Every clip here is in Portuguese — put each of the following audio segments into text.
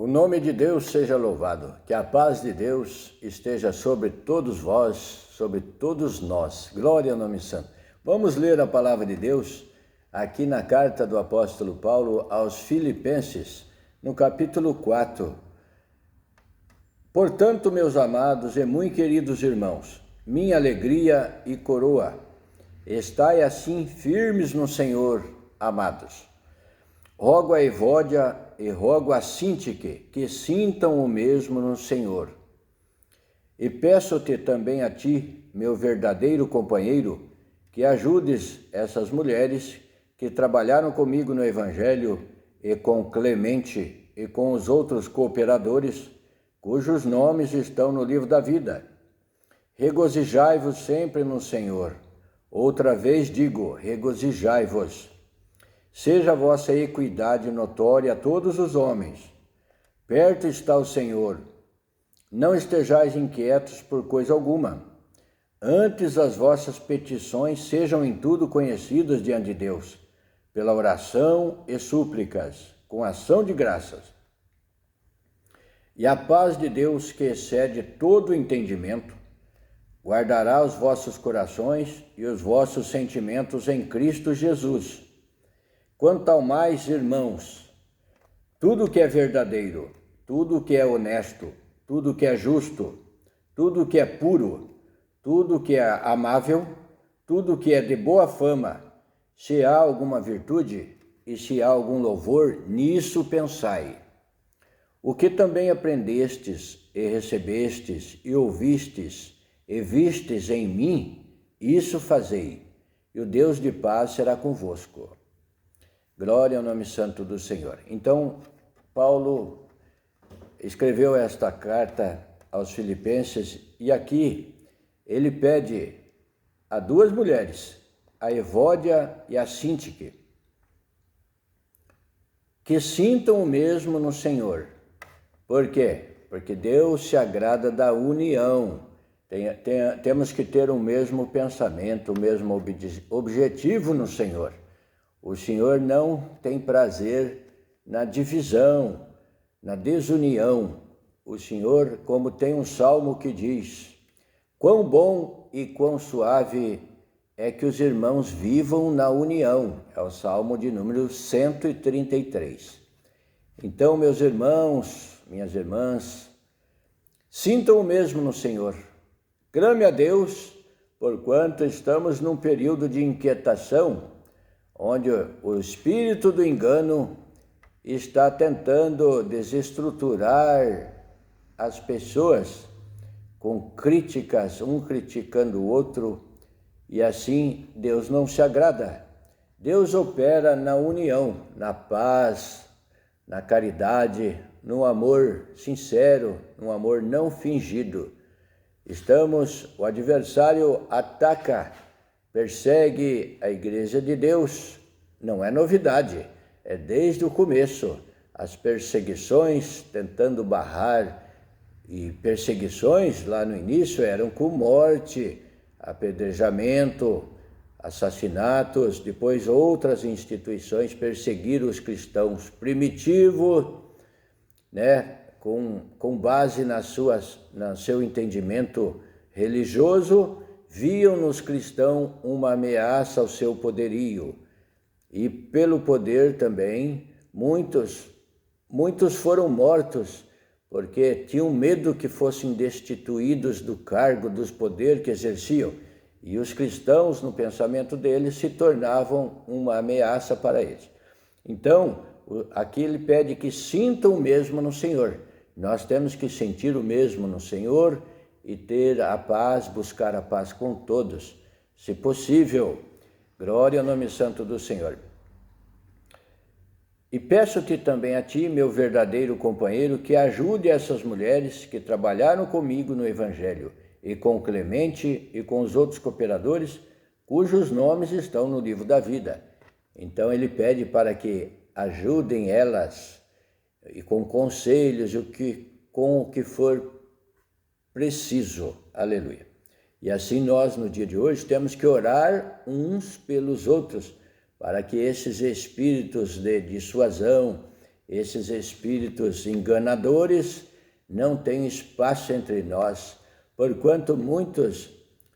O nome de Deus seja louvado, que a paz de Deus esteja sobre todos vós, sobre todos nós. Glória ao nome santo. Vamos ler a palavra de Deus aqui na carta do apóstolo Paulo aos Filipenses, no capítulo 4. Portanto, meus amados e muito queridos irmãos, minha alegria e coroa, estai assim firmes no Senhor, amados. Rogo a Evódia e rogo a Síntique que sintam o mesmo no Senhor. E peço-te também a ti, meu verdadeiro companheiro, que ajudes essas mulheres que trabalharam comigo no Evangelho e com Clemente e com os outros cooperadores, cujos nomes estão no livro da vida. Regozijai-vos sempre no Senhor. Outra vez digo, regozijai-vos. Seja a vossa equidade notória a todos os homens. Perto está o Senhor. Não estejais inquietos por coisa alguma. Antes as vossas petições sejam em tudo conhecidas diante de Deus, pela oração e súplicas, com ação de graças. E a paz de Deus, que excede todo o entendimento, guardará os vossos corações e os vossos sentimentos em Cristo Jesus. Quanto ao mais, irmãos, tudo que é verdadeiro, tudo que é honesto, tudo que é justo, tudo que é puro, tudo que é amável, tudo que é de boa fama, se há alguma virtude e se há algum louvor, nisso pensai. O que também aprendestes e recebestes e ouvistes e vistes em mim, isso fazei, e o Deus de paz será convosco. Glória ao nome santo do Senhor. Então, Paulo escreveu esta carta aos Filipenses e aqui ele pede a duas mulheres, a Evódia e a Síntique, que sintam o mesmo no Senhor. Por quê? Porque Deus se agrada da união. Temos que ter o mesmo pensamento, o mesmo objetivo no Senhor. O Senhor não tem prazer na divisão, na desunião. O Senhor, como tem um salmo que diz, quão bom e quão suave é que os irmãos vivam na união. É o salmo de número 133. Então, meus irmãos, minhas irmãs, sintam o mesmo no Senhor. Clame a Deus, porquanto estamos num período de inquietação, onde o espírito do engano está tentando desestruturar as pessoas com críticas, um criticando o outro, e assim Deus não se agrada. Deus opera na união, na paz, na caridade, no amor sincero, no amor não fingido. O adversário ataca, persegue a Igreja de Deus, não é novidade, é desde o começo. As perseguições tentando barrar, e perseguições lá no início eram com morte, apedrejamento, assassinatos, depois outras instituições perseguiram os cristãos primitivos, com base no seu entendimento religioso, viam nos cristãos uma ameaça ao seu poderio. E pelo poder também, muitos foram mortos, porque tinham medo que fossem destituídos do cargo, dos poderes que exerciam. E os cristãos, no pensamento deles, se tornavam uma ameaça para eles. Então, aqui ele pede que sintam o mesmo no Senhor. Nós temos que sentir o mesmo no Senhor e ter a paz, buscar a paz com todos, se possível. Glória ao nome santo do Senhor. E peço-te também a ti, meu verdadeiro companheiro, que ajude essas mulheres que trabalharam comigo no Evangelho, e com Clemente e com os outros cooperadores, cujos nomes estão no livro da vida. Então ele pede para que ajudem elas, e com conselhos, com o que for preciso. Aleluia. E assim nós, no dia de hoje, temos que orar uns pelos outros, para que esses espíritos de dissuasão, esses espíritos enganadores não têm espaço entre nós, porquanto muitos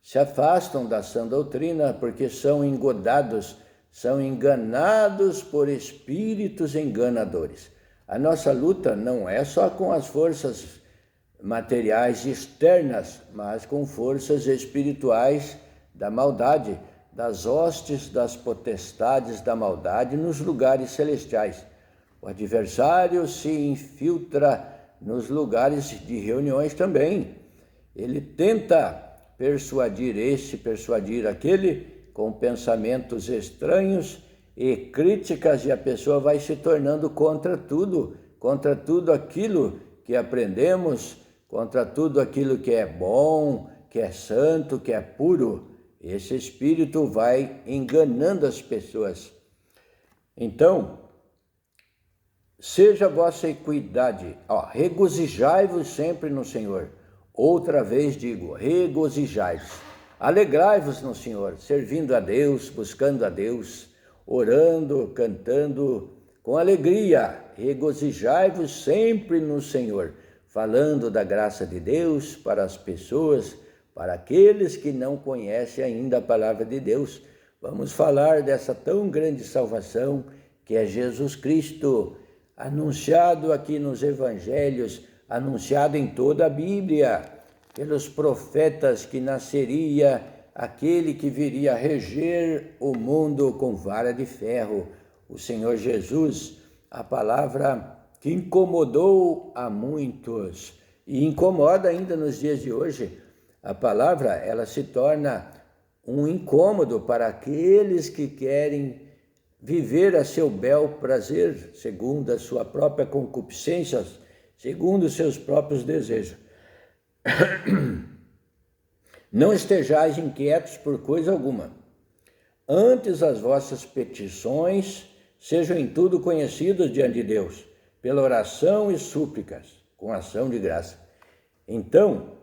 se afastam da sã doutrina porque são engodados, são enganados por espíritos enganadores. A nossa luta não é só com as forças materiais externas, mas com forças espirituais da maldade, das hostes, das potestades da maldade nos lugares celestiais. O adversário se infiltra nos lugares de reuniões também. Ele tenta persuadir aquele com pensamentos estranhos e críticas, e a pessoa vai se tornando contra tudo aquilo que aprendemos, contra tudo aquilo que é bom, que é santo, que é puro. Esse espírito vai enganando as pessoas. Então, seja a vossa equidade, regozijai-vos sempre no Senhor. Outra vez digo, regozijai-vos. Alegrai-vos no Senhor, servindo a Deus, buscando a Deus, orando, cantando com alegria. Regozijai-vos sempre no Senhor, falando da graça de Deus para as pessoas, para aqueles que não conhecem ainda a palavra de Deus. Vamos falar dessa tão grande salvação que é Jesus Cristo, anunciado aqui nos evangelhos, anunciado em toda a Bíblia, pelos profetas, que nasceria aquele que viria reger o mundo com vara de ferro, o Senhor Jesus, a palavra que incomodou a muitos e incomoda ainda nos dias de hoje. A palavra, ela se torna um incômodo para aqueles que querem viver a seu bel prazer, segundo a sua própria concupiscência, segundo os seus próprios desejos. Não estejais inquietos por coisa alguma. Antes as vossas petições sejam em tudo conhecidas diante de Deus, pela oração e súplicas, com ação de graça. Então,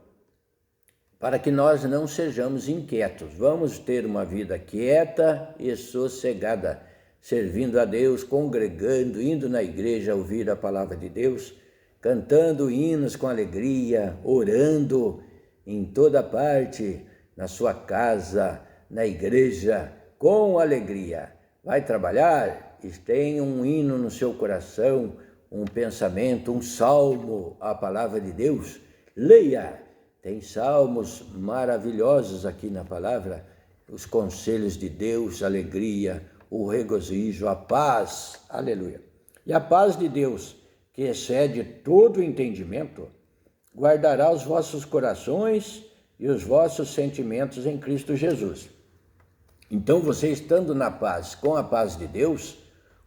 para que nós não sejamos inquietos, vamos ter uma vida quieta e sossegada, servindo a Deus, congregando, indo na igreja ouvir a palavra de Deus, cantando hinos com alegria, orando em toda parte, na sua casa, na igreja, com alegria. Vai trabalhar? Tem um hino no seu coração, um pensamento, um salmo, a palavra de Deus? Leia! Tem salmos maravilhosos aqui na palavra, os conselhos de Deus, a alegria, o regozijo, a paz, aleluia. E a paz de Deus, que excede todo o entendimento, guardará os vossos corações e os vossos sentimentos em Cristo Jesus. Então, você estando na paz, com a paz de Deus,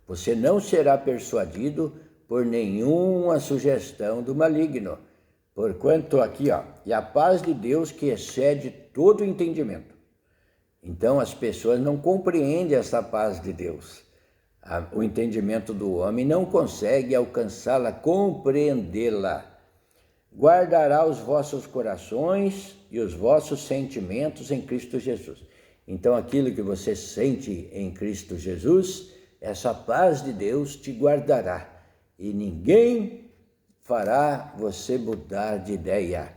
você não será persuadido por nenhuma sugestão do maligno. Porquanto aqui, e a paz de Deus que excede todo o entendimento. Então as pessoas não compreendem essa paz de Deus. O entendimento do homem não consegue alcançá-la, compreendê-la. Guardará os vossos corações e os vossos sentimentos em Cristo Jesus. Então aquilo que você sente em Cristo Jesus, essa paz de Deus te guardará. E ninguém fará você mudar de ideia.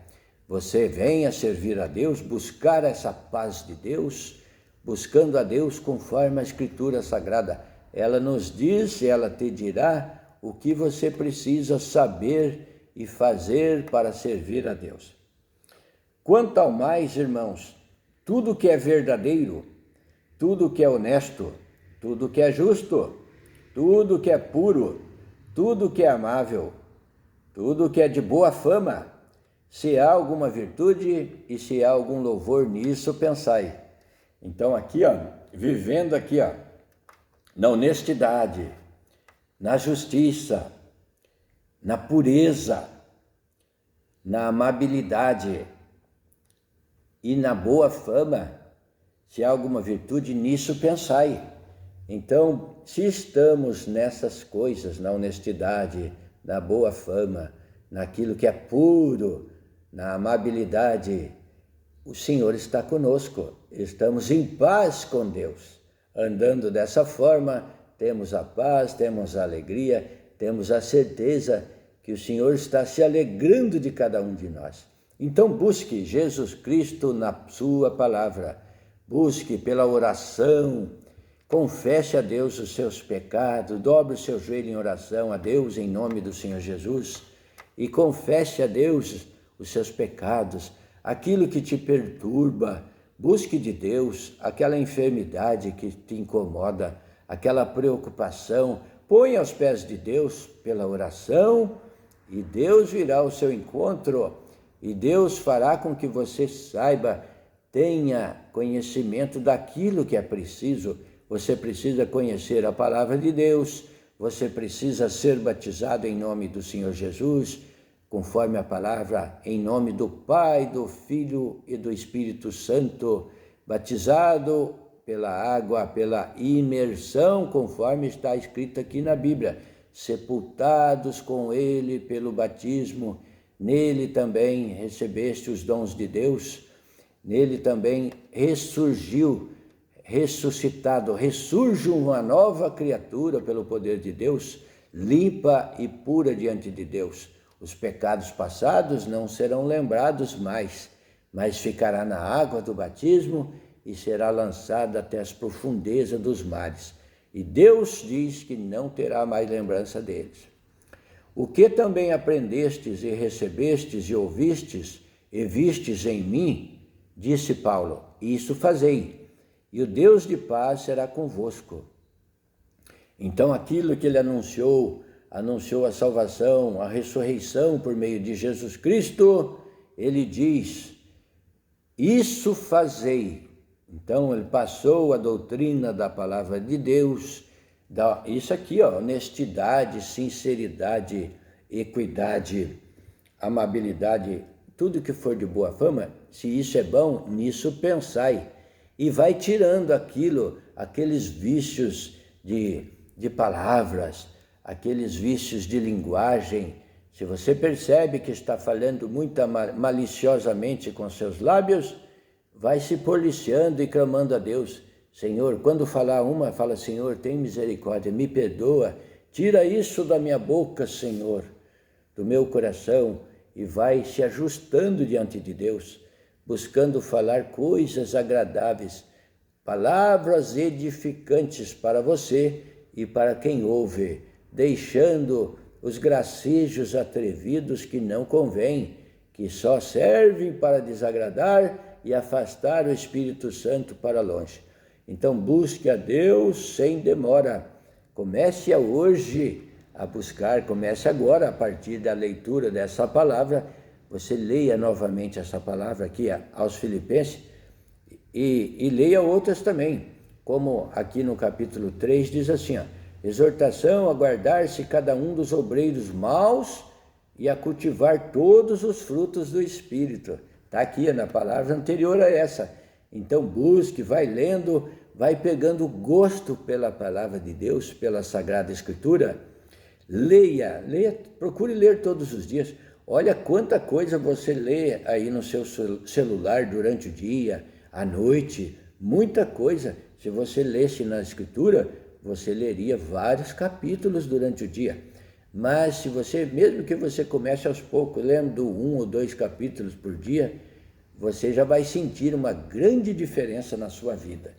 Você venha servir a Deus, buscar essa paz de Deus, buscando a Deus conforme a Escritura Sagrada. Ela nos diz, ela te dirá o que você precisa saber e fazer para servir a Deus. Quanto ao mais, irmãos, tudo que é verdadeiro, tudo que é honesto, tudo que é justo, tudo que é puro, tudo que é amável, tudo que é de boa fama, se há alguma virtude e se há algum louvor nisso, pensai. Então aqui, vivendo aqui, na honestidade, na justiça, na pureza, na amabilidade e na boa fama, se há alguma virtude, nisso pensai. Então, se estamos nessas coisas, na honestidade, na boa fama, naquilo que é puro, na amabilidade, o Senhor está conosco, estamos em paz com Deus. Andando dessa forma, temos a paz, temos a alegria, temos a certeza que o Senhor está se alegrando de cada um de nós. Então busque Jesus Cristo na sua palavra, busque pela oração, confesse a Deus os seus pecados, dobre o seu joelho em oração a Deus em nome do Senhor Jesus e confesse a Deus os seus pecados, aquilo que te perturba, busque de Deus aquela enfermidade que te incomoda, aquela preocupação, põe aos pés de Deus pela oração e Deus virá ao seu encontro e Deus fará com que você saiba, tenha conhecimento daquilo que é preciso. Você precisa conhecer a palavra de Deus, você precisa ser batizado em nome do Senhor Jesus, conforme a palavra, em nome do Pai, do Filho e do Espírito Santo, batizado pela água, pela imersão, conforme está escrito aqui na Bíblia, sepultados com ele pelo batismo, nele também recebeste os dons de Deus, nele também ressuscitado, ressurge uma nova criatura pelo poder de Deus, limpa e pura diante de Deus. Os pecados passados não serão lembrados mais, mas ficará na água do batismo e será lançado até as profundezas dos mares. E Deus diz que não terá mais lembrança deles. O que também aprendestes e recebestes e ouvistes e vistes em mim, disse Paulo, isso fazei, e o Deus de paz será convosco. Então aquilo que ele anunciou a salvação, a ressurreição por meio de Jesus Cristo, ele diz, isso fazei. Então ele passou a doutrina da palavra de Deus, isso aqui, honestidade, sinceridade, equidade, amabilidade, tudo que for de boa fama, se isso é bom, nisso pensai. E vai tirando aqueles vícios de palavras, aqueles vícios de linguagem. Se você percebe que está falando muito maliciosamente com seus lábios, vai se policiando e clamando a Deus. Senhor, quando falar uma, fala, Senhor, tem misericórdia, me perdoa, tira isso da minha boca, Senhor, do meu coração, e vai se ajustando diante de Deus, buscando falar coisas agradáveis, palavras edificantes para você e para quem ouve, deixando os gracejos atrevidos que não convêm, que só servem para desagradar e afastar o Espírito Santo para longe. Então busque a Deus sem demora. Comece hoje a buscar, comece agora a partir da leitura dessa palavra. Você leia novamente essa palavra aqui aos Filipenses e leia outras também, como aqui no capítulo 3 diz assim, exortação a guardar-se cada um dos obreiros maus e a cultivar todos os frutos do Espírito. Está aqui na palavra anterior a essa. Então busque, vai lendo, vai pegando gosto pela palavra de Deus, pela Sagrada Escritura. Leia, procure ler todos os dias. Olha quanta coisa você lê aí no seu celular durante o dia, à noite, muita coisa. Se você lesse na Escritura, você leria vários capítulos durante o dia. Mas se você, mesmo que você comece aos poucos, lendo 1 ou 2 capítulos por dia, você já vai sentir uma grande diferença na sua vida.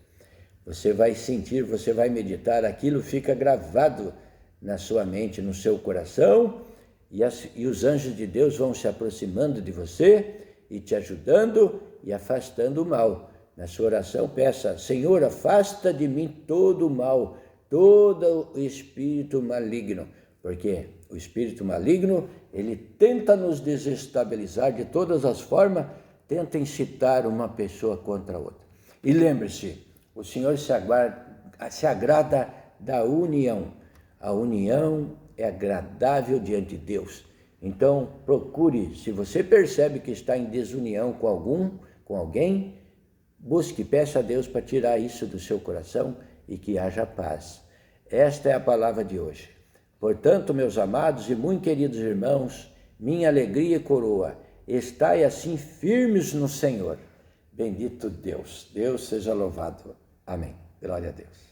Você vai sentir, você vai meditar, aquilo fica gravado na sua mente, no seu coração, e os anjos de Deus vão se aproximando de você e te ajudando e afastando o mal. Na sua oração, peça, Senhor, afasta de mim todo o mal, todo o espírito maligno, porque o espírito maligno, ele tenta nos desestabilizar de todas as formas, tenta incitar uma pessoa contra a outra. E lembre-se, o Senhor se agrada da união. A união é agradável diante de Deus. Então, procure, se você percebe que está em desunião com alguém, busque, peça a Deus para tirar isso do seu coração e que haja paz. Esta é a palavra de hoje. Portanto, meus amados e muito queridos irmãos, minha alegria e coroa, estai assim firmes no Senhor. Bendito Deus. Deus seja louvado. Amém. Glória a Deus.